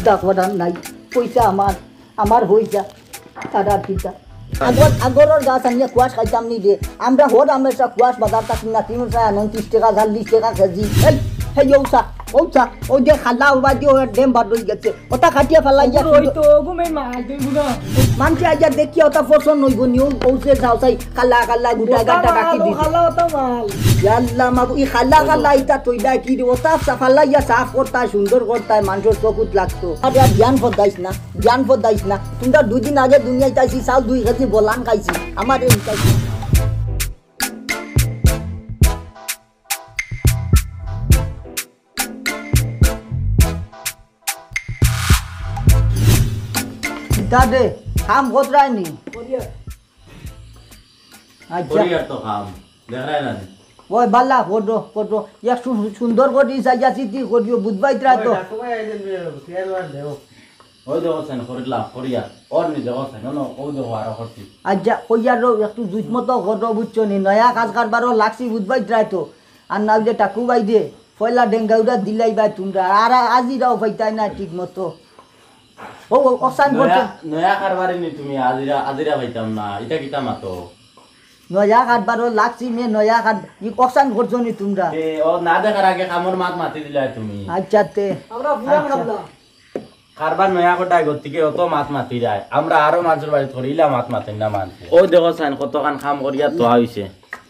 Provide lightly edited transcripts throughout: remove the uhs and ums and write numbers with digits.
চিন্তা করার নাই পয়সা আমার হয়ে যা তারা চিন্তা আগরের গাছ আনিয়ে কুয়াশ খাইতাম নি রে আমরা হর আমরা কুয়াশ বাজার থাকি না 329 টাকা 40 টাকা কেজি এই ওসা ওই যে খালা উবা দিয়ে ডেম বাদ হয়ে গেছে ওটা খাটিয়ে ফেলাই যা ওই তো ঘুমাই মাল তুই বুঝা মানছে আইয়া দেখি ওটা পছন্দ হইব নি ওসে যাও চাই খালা গুটা গাটা রাখি দি খালা ওটা মাল আল্লাহ মাগো ই খালা ইটা তৈদা কি রে ওটা সাফালাইয়া সাফ করতা সুন্দর করতা মানুষের চকুত লাগতো আরে জ্ঞান ফদাইস না তোমরা দুদিন আগে দুনিয়ায় তাইছি সাল 2 কেজি বলান খাইছি আমার এই খাইছি দাদে কাম কোথায় নি আচ্ছা তো কাম দেখ রায় না ওই বাল্লা ফটো এক সুন্দর করে সাজা সিটি করিও বুঝবাইতরা তো ওই দেখো সাইন করিলাম করিয়া ওর নি দেখো সাইন নো ওই দেখো আর করছি আচ্ছা কইয়ারও একটু জুত মতো ফটো বুঝছো নি নয়া কাজ কারবারও লাগছি বুঝবাইতরা তো আর না যে টাকু বাই দে পয়লা ডেঙ্গাউরা দিলাই বাই তোমরা আর আজিরাও পাইতাই না ঠিক মতো ও অসান করছো নয়া কারবারে নি তুমি আজিরা পাইতাম না এটা কিতা মাতো নয়া কারবারও লাগছি মে নয়া কার ই অসান করছো নি তোমরা এ ও না দেখার আগে কামর মাত মাতি দিলাই তুমি আচ্ছা তে আমরা পুরা খাবলা কারবার নয়া কোটাই গতিকে অত মাত মাতি যায় আমরা আরো মানুষের বাড়ি ধরিলা মাত মাতেন না মানছে ওই দেখো সাইন কতখান কাম করিয়া তো হইছে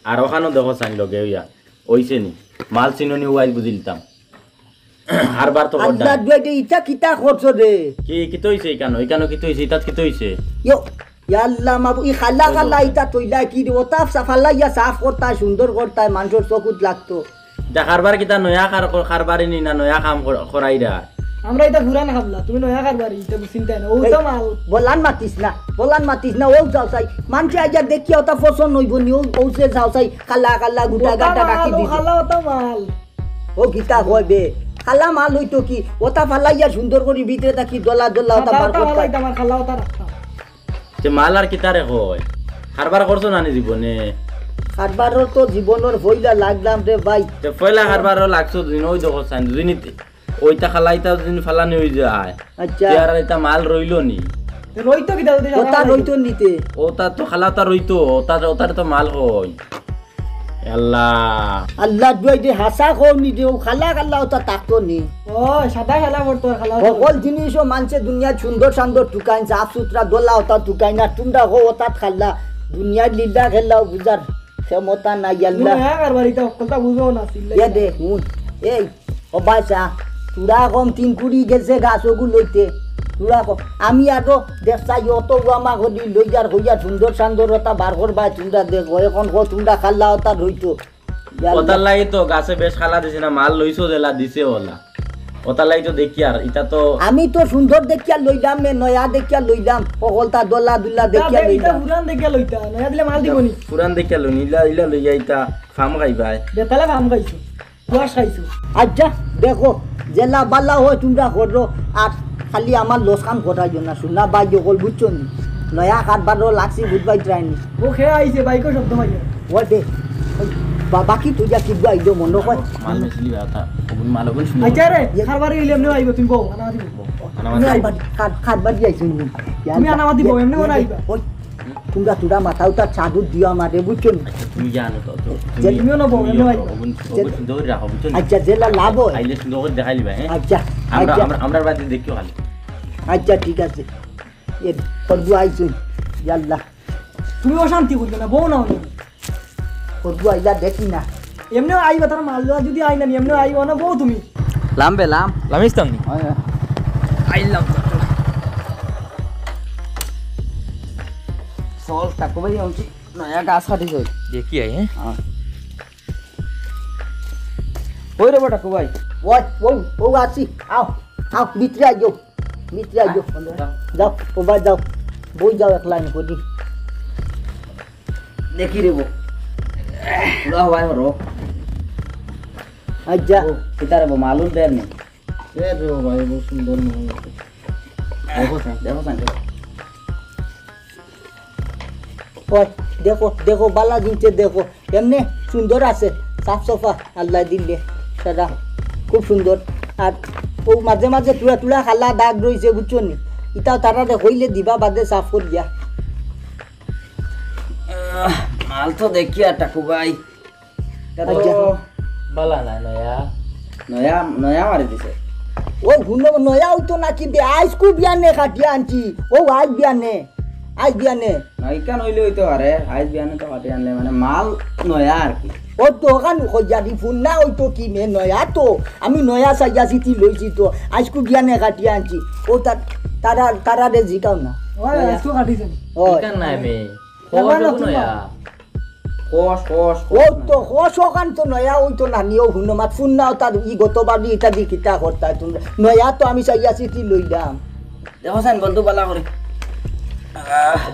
আর ওখানেও দেখো সাইন লগে হইয়া হইছে নি মাল চিননি ওয়াই বুঝিলতাম আর বার তো আল্লাহ দুইটা ইটা কিতা করছো রে কি তো হইছে এখানে কি তো হইছে ইতাত কি তো হইছে ইয়ো আল্লাহ মাবু ই খালা ইটা তৈলা কি রে ওটা সাফালাইয়া সাফ করতা সুন্দর করতা মানুষের চকুত লাগতো যা কারবার কিতা নয়া কারবারে নি না নয়া কাম করাইরা আমরা এটা পুরান খাবলা তুমি নয়া কারবারি এটা চিন্তা না ও তো মাল বলান মাতিস না ও যাও চাই মানুষে আইয়া দেখি ওটা পছন্দ হইব নি ওসে যাও চাই খালা গুটা গাটা রাখি দিছে খালা ওটা মাল ও গীতা কইবে খালা মাল হইতো কি ওটা ফালাইয়া সুন্দর করে ভিতরে থাকি দলা ওটা বার করতা আমার খালা ওটা রাখতা যে মাল আর কিতারে কয় কারবার করছো না নি জীবনে কারবারও তো জীবনের হইলা লাগলাম রে ভাই তে পয়লা কারবারও লাগছো দিন ওই দেখো সাইন দিনিতে ওইটা খালাইতা দিন ফালানি হই যায় আচ্ছা আর এটা মাল রইলো নি রইতো কি দাও ওটা রইতো নিতে ওটা তো খালাতা রইতো ওটার তো মাল হয় আল্লাহ দুই হাসা কওনি দে খালা ওটা তাকতো নি ও সাদা খেলা পড়তো খালা সকল জিনিসও মানছে দুনিয়া সুন্দর টুকাইন সাফ সুতরা দোলা ওটা টুকাই না তোমরা হো ওটা খাল্লা দুনিয়ার লীলা খেলাও বুঝার ক্ষমতা নাই আল্লাহ নয়া কারবারি তো কথা বুঝো না এ দে হুন এই ও বাচ্চা তুরা কম 3 কুড়ি গেছে গাছগুলো লইতে তুরা কম আমি আরো দেখছাই অত আমা গদি লই যার হইয়া সুন্দরতা বার করবা তোমরা দেখো এখন তোমরা খাল্লা ওটা রইতো ওটার লাগি তো গাছে বেশ খালা দিছে না মাল লইছো দেলা দিছে ওলা ওটার লাগি তো দেখি আর এটা তো আমি তো সুন্দর দেখিয়া লইলাম নয়া দেখিয়া লইলাম সকলটা দোলা দুলা দেখিয়া লইলাম পুরান দেখিয়া লইতা নয়া দিলে মাল দিবনি পুরান দেখিয়া লই ইলা লইয়া ইটা ফার্ম খাইবাই বেতালে ফার্ম খাইছো কুয়াশ খাইছো আচ্ছা দেখো জেলা বালা হয় তোমরা করো আর খালি আমার লোসকান করাইও না শুনা বাই সকল বুঝছো নি নয়া কারবারও লাগছি বুঝবাই ট্রাইনি ও খেয়ে আইছে বাইকও শব্দ মাইয়া ও দে বাকি তুই যা কিবা আইলো মনে কয় মাল মেসলি বাতা ওগুন মাল ওগুন শুনো আচ্ছা রে খারবারে গেলে এমনি আইব তুমি বউ আনা দিব খাটবার যাইছি তুমি আনা দিব এমনি কোন আইবা ওই তোমরা মাথা উঠা চাদর দিও আমারে বুঝছো নি তুমি জানো তো তুমিও না বউ এমনি আইবা ওগুন সুন্দর রাখো বুঝছো আচ্ছা জেলা লাভ হয় আইলে সুন্দর করে দেখাইবা হ্যাঁ আচ্ছা আমরা বাড়িতে দেখিও খালি আচ্ছা ঠিক আছে এ করবো আইসুন ইয়াল্লাহ তুমি অশান্তি করবে না বউ না করবো আইলা দেখি না এমনি আইবা তার মাল দেওয়া যদি আই না এমনি আইবা না বউ তুমি লামিস্তাম নি আইলাম সল টাকো ভাই হচ্ছে নয়া গাছ কাটিছ দেখি আই হ্যাঁ ওই রে টাকো ভাই ও আসি আও ভিতরে আইও যাও ও ভাই যাও বই যাও এক লাইন করি দেখি রে বউ পুরা ভাই মরো আচ্ছা কিতারে মালুম দেন নি এ রে ভাই বহু সুন্দর নয় দেখো সাইন ওই দেখো বালা জিনিসে দেখো এমনি সুন্দর আছে সাফ সাফা আল্লাহ দিলে সেটা খুব সুন্দর আর ও মাঝে মাঝে তুলা তুলা খালা দাগ রয়েছে বুঝছো নি ইটাও তারা হইলে দিবা বাদে সাফ করিয়া মাল তো দেখি আর টাকু ভাই এটা তো বালা নাই নয়া নয়া নয়া মারি দিছে ও হুনো নয়া হইতো নাকি বে আইস কু বিয়ানে কাটিয়া আনছি ও আজ বিয়ানে নাইকা নইলে হইতো আরে আইজ বিয়ানে তো কাটি আনলে মানে মাল নয়া আর কি ও দোকান খোঁজারি ফোন না হইতো কি মে নয়া তো আমি নয়া সাইয়া সিটি লইছি তো আইস কু বিয়ানে কাটিয়া আনছি ও তারা রে জিকাও না ওই আজকে কাটিছেন হয় কেন নাই মে এবার খবর নতুন নয়া কোষ ও তো হসকান তো নয়া হইতো না নিও হুনো মাত ফোন না তার ই গতবাড়ি এটা দি কিতা করতা তোমরা নয়া তো আমি সাইয়া সিটি লইলাম দেখো সাইন বন্ধু বালা করে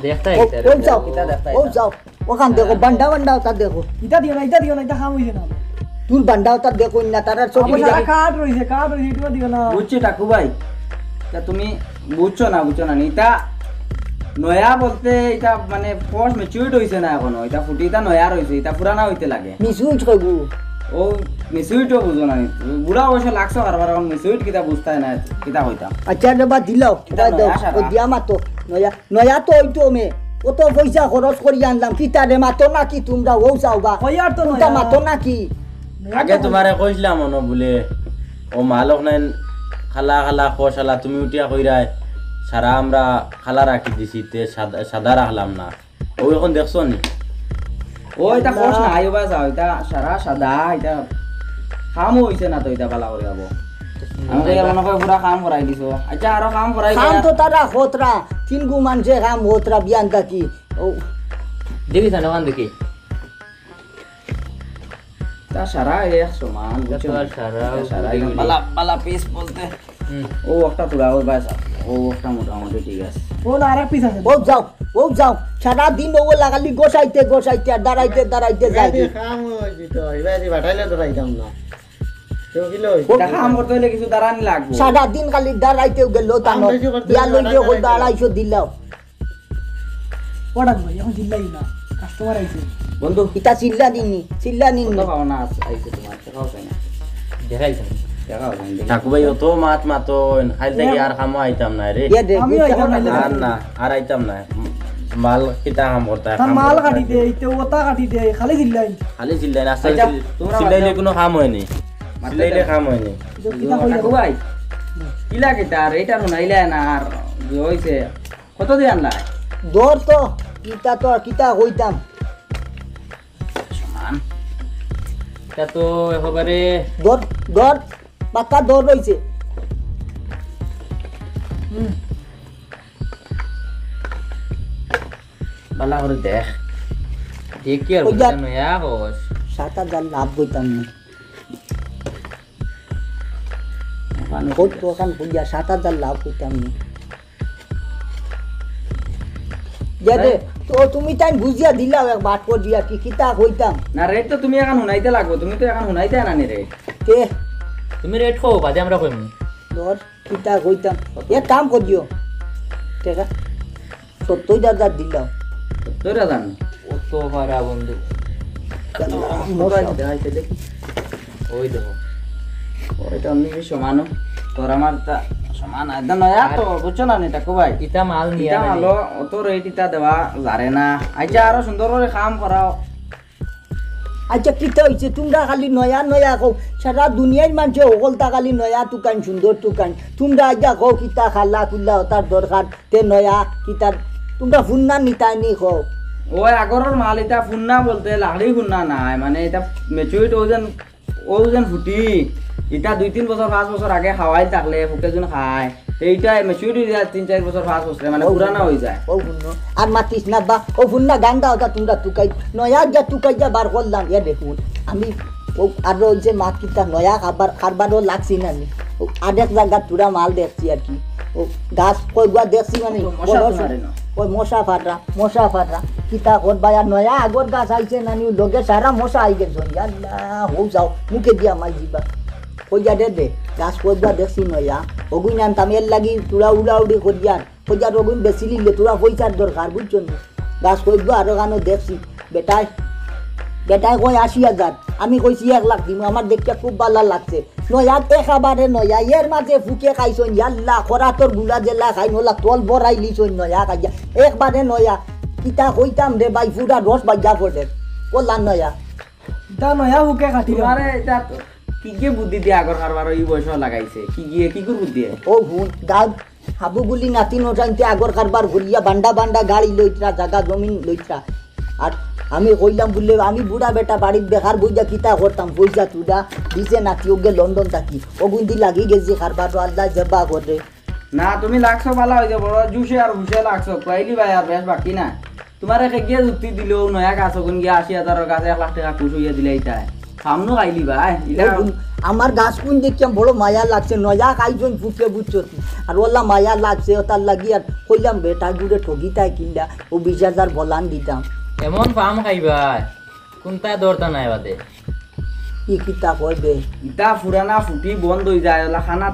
দেখতা ও যাও ও যাও ওখান দেখো বান্ডা তা দেখো ইটা দিও না ইটা খাম হইছে না তুই বান্ডাও তা দেখো না তারা চোখ আমার সারা কাট রইছে এটা দিও না বুঝছি টাকু ভাই তা তুমি বুঝছো না এটা নয়া বলতে এটা মানে ফার্স্ট ম্যাচিউরড হইছে না এখনো এটা ফুটিটা নয়া রইছে এটা পুরানা হইতে লাগে মিসুইট কইবু ও মিসুইটও বুঝো না বুড়া বয়সে লাগছো কারবার এখন মিসুইট কিতা বুঝতাই না কিতা হইতাম আচ্ছা রেবা দিলাও এটা নয়া সারা। ও দিয়া মাতো নয়া তো হইতো মে কত পয়সা খরচ করি আনলাম কিতা রে মাতো নাকি তোমরা ও যাও বা কইয়ার তো কোনটা নয়া। মাতো নাকি আগে তোমারে কইছিলাম মনো বলে ও মালক নাই খালা খোসালা তুমি উঠিয়া কইরাই সারা আমরা খালা রাখি দিছি তে সাদা রাখলাম না ও এখন দেখছো নি ও এটা ফার্স্ট না আইবা যাও এটা সারা সাদা এটা কাম হইছে না তো এটা বালা করে যাবো আমাকে মনে করে পুরা কাম করাই দিছো আচ্ছা আরো কাম করাই কাম তো তারা হোতরা তিন গু মানছে কাম হোতরা বিয়ান থাকি ও দেখি সান ওখান দেখি তা সারা এক সমান বুঝছো আর সারা সারা বালা বালা পিস বলতে ও একটা তুলা ও বাস ও একটা মোটামুটি ঠিক আছে ও না আরেক পিস আছে ও যাও সারা দিন ও লাগালি গোসাইতে আর দাঁড়াইতে যাই এটা কাম করতে হলে কিছু দাঁড়ানি লাগবে সারা দিন খালি দাঁড়াইতেও গেল তানো ইয়া লইলে হল 250 দিলাও ওটা ভাই এখন জিল্লাই না কাস্টমার আইছে বন্ধু ইটা চিল্লা নিনি কত পাওনা আইছে তোমার দেখাও তাই না দেখাইছেন দেখাও তাই না ঠাকু ভাই অত মাতো খাইল থেকে আর খামো আইতাম না রে ইয়া দে আমি আইতাম না। আর না আর আইতাম না মাল কিতা কাম করতা তার মাল কাটি দে ইতে ওটা কাটি দে খালি জিল্লাই খালি চিল্লাই না আচ্ছা, তোমরা চিল্লাইলে কোনো কাম হয়নি মাথায় চিল্লাইলে দাও। কাম হয়নি কিটা কই কাকু ভাই কি লাগে তার এটা নুনাইলে না আর যে হইছে কত দিয়ে আনলা দর তো কিতা হইতাম সমান এটা তো একেবারে দর পাক্কা দর রইছে বালা করে দেখ দেখি আর ওই যা- বুঝা নয়া হোস 7000 লাভ হইতাম না কত ওখান বুঝিয়া 7000 লাভ হইতাম না যাবে তো তুমি তাই বুঝিয়া দিলাও এক বাট করে দিয়া কি কিতা হইতাম না রেট তো তুমি এখন হুনাইতে লাগবো তুমি তো এখন হুনাইতে আনানি রেট তে তুমি রেট খো বাদে আমরা কইম দর কিতা হইতাম এক কাম করিও টেকা 70000 দিলাও তোর জান অত পারা বন্ধু দেখাইতে দেখি ওই দেখো ওইটা অন্য সমানো তোর আমার তা সমান একদম নয়া তো বুঝছো না এটা কো ভাই ইটা মাল নিয়া এটা ভালো অত রেট ইটা দেওয়া জারে না আচ্ছা আরো সুন্দর করে কাম করাও আচ্ছা কিতা হইছে তোমরা খালি নয়া কও সারা দুনিয়ার মানুষে সকলটা খালি নয়া তুকান সুন্দর তুকান তোমরা আজ্ঞা কও কিতা খালা খুললা তার দরকার তে নয়া কিতা তোমরা ফুন্না নিতাই নি কও ওই আগরের মাল এটা ফুন্না বলতে লাকড়ি ফুন্না নাই মানে এটা মেচুরিটি ওজন ফুটি এটা 2-3 বছর 5 বছর আগে খাওয়াই থাকলে ফুকে জন খায় এইটা মেচুরিটি 3-4 বছর 5 বছর মানে পুরানা হয়ে যায় ও ফুন্ন আর মাতিস না বা ও ফুন্না গান্দা ওটা তোমরা তুকাই নয়া তুকাই যা বার করলাম ইয়া দেখুন আমি ও আর ওই যে মাত কিতা নয়া খাবারও লাগছি না নি ও আরেক জায়গা তুরা মাল দেখছি আর কি ও গাছ কইবা দেখছি মানে মশা বড় মারে না। ওই মশা ফাটরা কিতা কর ভাই আর নয়া আগর গাছ আইছে না নি লগে সারা মশা আই গেছে আল্লাহ হো যাও মুখে দিয়া মাই দিবা কইয়া দে গাছ কইবা দেখছি নয়া ওগুই আনতাম এর লাগি তুরা উড়াউড়ি করিয়ান কইয়া ওগুই বেশি লিলে তোরা পয়সার দরকার বুঝছো না গাছ কইবা আরো গানো দেখছি বেটায় কই 80,000 আমি কইছি 1 লাখ দিমু আমার দেখতে খুব ভালো লাগছে নয়া একেবারে নয়া এর মাঝে ফুকে খাইছন ইয়াল্লা খরাতর গুলা জেলা খাই নলা তল বড়াই লিছন নয়া খাইয়া একবারে নয়া কিতা কইতাম রে ভাই পুরা রস বাজা পড়ে বললাম নয়া ইটা নয়া হুকে কাটি তোমারে এটা কি কি বুদ্ধি দিয়ে আগর কারবার এই বয়স লাগাইছে কি করে বুদ্ধি ও হুন গাব হাবুগুলি নাতি নজানতে আগর কারবার ঘুরিয়া বান্ডা বান্ডা গাড়ি লইত্রা জায়গা জমিন লইত্রা আর আমি কইলাম বললে আমি বুড়া বেটা বাড়ির বেকার বইয়া কিতা করতাম পয়সা তুডা দিছে নাতি ওকে লন্ডন থাকি অগুন্দি লাগি গেছে কারবার আল্লাহ জবা করে না তুমি লাগছো ভালো হয়েছে বড় জুসে আর হুসে লাগছো কইলি ভাই আর বেশ বাকি না তোমার একে গিয়ে যুক্তি দিলো নয়া গাছ ওগুন গিয়ে 80,000 গাছে 1 লাখ টাকা খুশ হইয়া দিলে এটাই সামনে খাইলি ভাই এটা আমার গাছ কোন দেখলাম বড় মায়া লাগছে নয়া খাইজন ফুটে বুঝছো আর ওলা মায়া লাগছে তার লাগি আর কইলাম বেটা গুড়ে ঠগিতাই কিনলা ও 20,000 বলান দিতাম এমন ফার্ম খাইবা কোনটা দরতা নাই বাদে কি কিতা কইবে ইটা পুরানা ফুটি বন্ধ হয়ে যায় ওলা খানা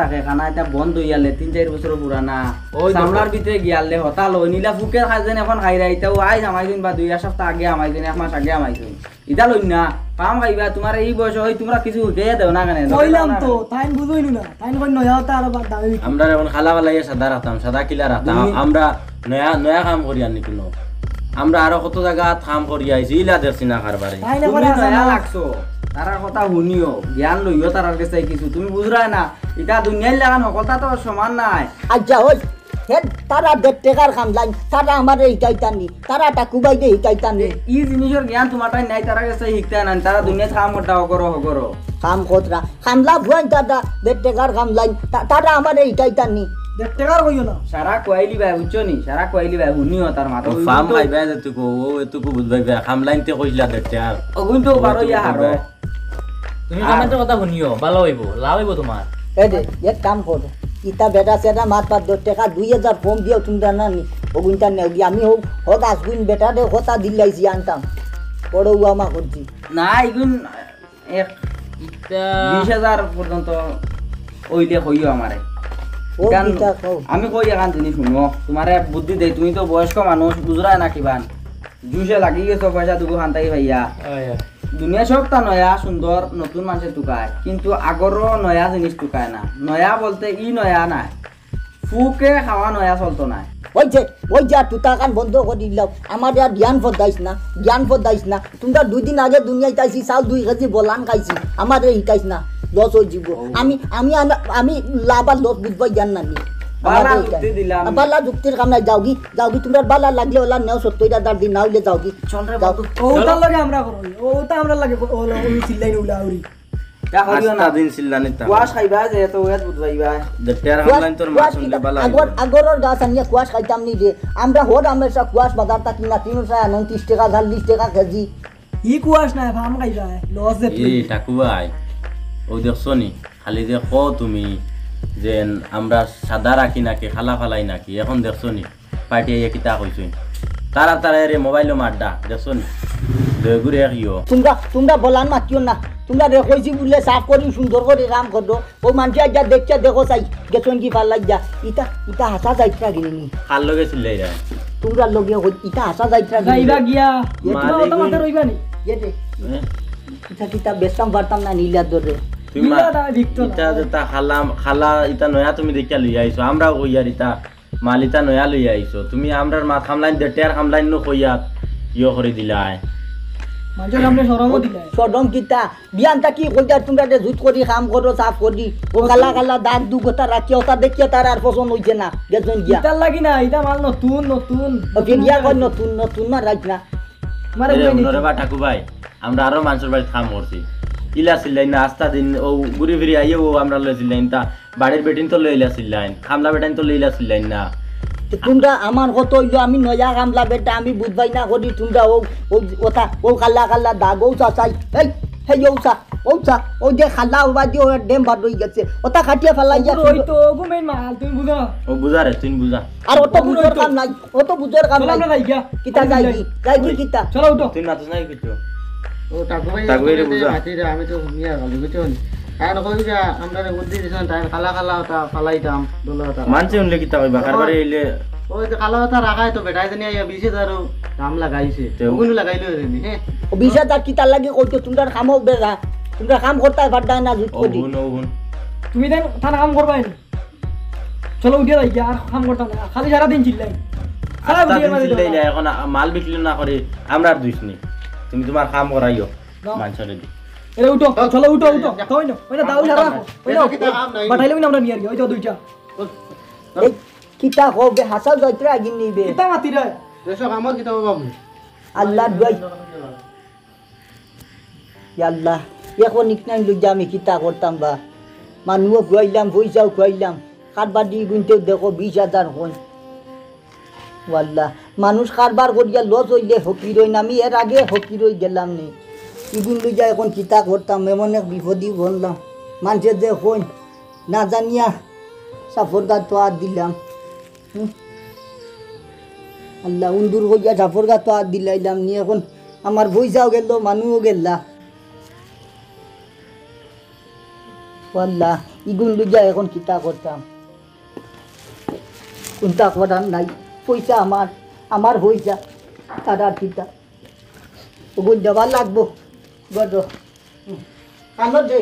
থাকে খানা এটা বন্ধ হয়ে গেলে 3-4 বছর পুরানা ওই সামলার ভিতরে গিয়ালে হতাল নীলা ফুকের খাইছেন এখন খাই রাই তাও আইজ আমাইছেন বা 2 সপ্তাহ আগে আমাইছেন 1 মাস আগে আমাইছেন ইটা লই না পাম খাইবা তোমার এই বয়স হই তোমরা কিছু হুকে দেও না কেন কইলাম তো তাইন বুঝইনু না তাইন কই নয়া তা আর দামি আমরা এখন খালা বালাইয়া সাদা রাখতাম সাদা কিলা রাখতাম আমরা নয়া নয়া কাম করি আনি কোনো আমরা আরো কত জায়গা কাম করি আইছি ইলা দেখছি না কারবারে তাইন তুমি করে নয়া লাগছো তারার কথা শুনিও জ্ঞান লইও তারার কাছে কিছু তুমি বুঝরা না এটা দুনিয়ার লাগান সকলটা তো সমান নাই আচ্ছা ওই হে তারা 1.5 টাকার কামলাইন তারা আমার হিকাইতানি তারা টাকুবাই দে হিকাইতানি এই জিনিসের জ্ঞান তোমারটাই নাই তারা কাছে শিখতে না তারা দুনিয়া কাম করো কাম কতরা কামলা ভুয়ান দাদা 1.5 টাকার কামলাইন তারা আমার হিকাইতানি 1 টাকার কইও না সারা কইলি ভাই বুঝছো নি সারা কইলি ভাই শুনিও তার মাথা ফার্ম খাইবা যেতুকো ও এতুকো বুঝবাই খামলাইনতে কইলা দেখতে আর অগুন তো বারো ইয়া হারো তুমি আমাদের কথা শুনিও ভালো হইব লাভ হইব তোমার এই দে এক কাম কর ইতা বেটা সেটা মাত পাত 10 টাকা 2000 ফোন দিও তোমরা না নি ওগুনটা নেগি আমি হোক আসগুন বেটা দে কথা দিলাইছি আনতাম বড় উয়ামা করছি না এগুন এক ইটা 20,000 পর্যন্ত ওইলে হইও আমারে ও কিতা কও আমি কই এখান জিনিস শুনো তোমারে বুদ্ধি দেই তুমি তো বয়স্ক মানুষ বুঝরা না কিবান জুসে লাগি গেছো পয়সা দুগো হান্তাই ভাইয়া দুনিয়া সবটা নয়া সুন্দর নতুন মানুষের টুকায় কিন্তু আগরও নয়া জিনিস টুকায় না নয়া বলতে ই নয়া নাই ফুকে খাওয়া নয়া চলতো নাই ওই যা তুতা কান বন্ধ করে দিলাম আমার আর জ্ঞান ফদাইস না তোমরা 2 দিন আগে দুনিয়ায় তাইছি চাল 2 কেজি বলান খাইছি আমার হিকাইস না লস হয়ে যাব আমি লাভ আর লস বুঝবাই জান না বালা যুক্তি দিলাম বালা যুক্তির কাম নাই যাওগি তোমরা বালা লাগলে ওলা নেও 70,000 দিন নাইলে যাওগি চল রে যাও। বন্ধু ওটা লাগে আমরা করো ওটা আমরা লাগে ওলা ওই চিল্লাই উলা আউরি তা হইও না দিন সিল্লানি তা কুয়াশ খাইবা যে তো ওয়াজ বুঝবাইবা দেখতে আর খামলাইন তোর মা শুনলে বালা আগরের গাছ আনিয়া কুয়াশ খাইতাম নি যে আমরা হোড আমরা কুয়াশ বাজার থাকি না 329 টাকা 40 টাকা কেজি ই কুয়াশ নাই ফার্ম খাইবা লস দে এই টাকুয়াই ও দেখছো নি খালি যে কো তুমি যে আমরা সাদা রাখি নাকি খালা ফালাই নাকি এখন দেখছো নি পার্টি আইয়া কিতা কইছো তারা রে মোবাইলও মাড্ডা দেখছো নি দেগুরে কিও তোমরা বলান মাতিও না তোমরা দেখছি বলে সাফ করি সুন্দর করে কাম করো ও মানুষ যা দেখছে দেখো চাই গেছন কি ভাল লাগিয়া ইটা হাসা যাইত্রা গিনি খাল লগে চিল্লাই রা তোমরা লগে ইটা হাসা যাইত্রা যাইবা গিয়া মালিক ওটা মাথা রইবা নি ইটা বেচতাম পারতাম না নীলার দরে তুমি ইটা ভিক্টর ইটা যেটা খালা ইটা নয়া তুমি দেখিয়া লই আইছো আমরা কইয়ার ইটা মাল ইটা নয়া লই আইছো তুমি আমরার মা খামলাইন দেটের খামলাইন নো কইয়াত ইয় করে দিলাই মানুষের সামনে শরমও দিলাই সদম কিতা বিয়ানটা কি কইতা তোমরা যে জুত করি কাম করো সাফ করি ও কালা দাগ দু কথা রাখি ওটা দেখিয়া তার আর পছন্দ হইছে না গেছন গিয়া ইটার লাগি না ইটা মাল নতুন ওকে গিয়া কই নতুন না রাখ না মারে রে কই নি নরে বা ঠাকু ভাই আমরা আরো মানুষের বাড়ি কাম করছি ইলা সিল্লাইন না আস্তা দিন ও ঘুরি ফিরি আইয়ে ও আমরা লই সিল্লাইন তা বাড়ির বেটিন তো লইলা সিল্লাইন খামলা বেটাইন তো লইলা সিল্লাইন না তোমরা আমার কত হইলো আমি নয়া কামলা বেটা আমি বুঝবাই না করি তোমরা ওটা ও কাল্লা দাগ ও চাই এই হেই ওসা ও যে খাল্লা বাদি ও ডেম বাদ হই গেছে ওটা কাটিয়ে ফেলাই যা ওই তো ওগো মেন মাল তুমি বুঝো না ও বুঝা রে তুই বুঝা আর অত বুঝর কাম নাই অত বুঝর কাম চলো নাই আমরা যাই গিয়া কিতা যাই কিতা চলো উঠো তুই নাচস নাই কিছু ও টাকু ভাই টাকু ভাইরে বুঝা। আমি তো শুনিয়া গালি কইতে তাই নকই যা আমরা বুদ্ধি দিছেন তাই কালা কালা ওটা ফালাইতাম দোলাটা মানছে উনলে কিতা কইবা কারবারে হইলে ওই যে কালা ওটা রাখাই তো বেটাই জানি আইয়া 20000 দাম লাগাইছে তেও। ওগুলো লাগাইলো রে হ্যাঁ ও 20000 কি তার লাগে কইতো তোমরা কামও বেরা তোমরা কাম করতে পারতাই না জুত করি ওগুন তুমি দেন থানা কাম করবাই না চলো উঠে যাই আর কাম করতাম না খালি সারাদিন চিল্লাই সারা উঠে মাঝে চিল্লাইলে এখন মাল বিক্রি না করে আমরা আর দুইছ নি তুমি তোমার কাম করাইও মানুষের দি এরে উঠো চলো উঠো উঠো কই না ওই না দাও সারা ওই না কিতা কাম নাই। বাটাইলে আমরা নিয়ে গিয়ে ওই তো দুইটা এই কিতা হবে হাসাল যাইত্রা আগিন নিবে কিতা মাতি রে দেশ আমার কিতা বাবু আল্লাহ দুয়াই ইয়া আল্লাহ এখন নিকনাই লইয়া আমি কিতা করতাম বা মানুষ খুয়াইলাম পয়সাও খুয়াইলাম কারবার দিয়ে গুনতে দেখো 20000 হন আল্লাহ মানুষ কারবার করিয়া লস হইলে ফকির হই না আমি এর আগে ফকির হই গেলাম নি ইগুন লইয়া এখন কিতা করতাম এমন এক বিপদই বললাম মানুষের যে হই না জানিয়া সাফর গা তো আর দিলাম আল্লাহ উন্দুর হইয়া সাফর গা তো আর দিলাইলাম নি এখন আমার পয়সাও গেল মানুষও গেলা আল্লাহ ইগুন লইয়া এখন কিতা করতাম কোনটা করার নাই পয়সা আমার পয়সা তার আর কিতা ওগুন দেওয়া লাগবো গড কানত যে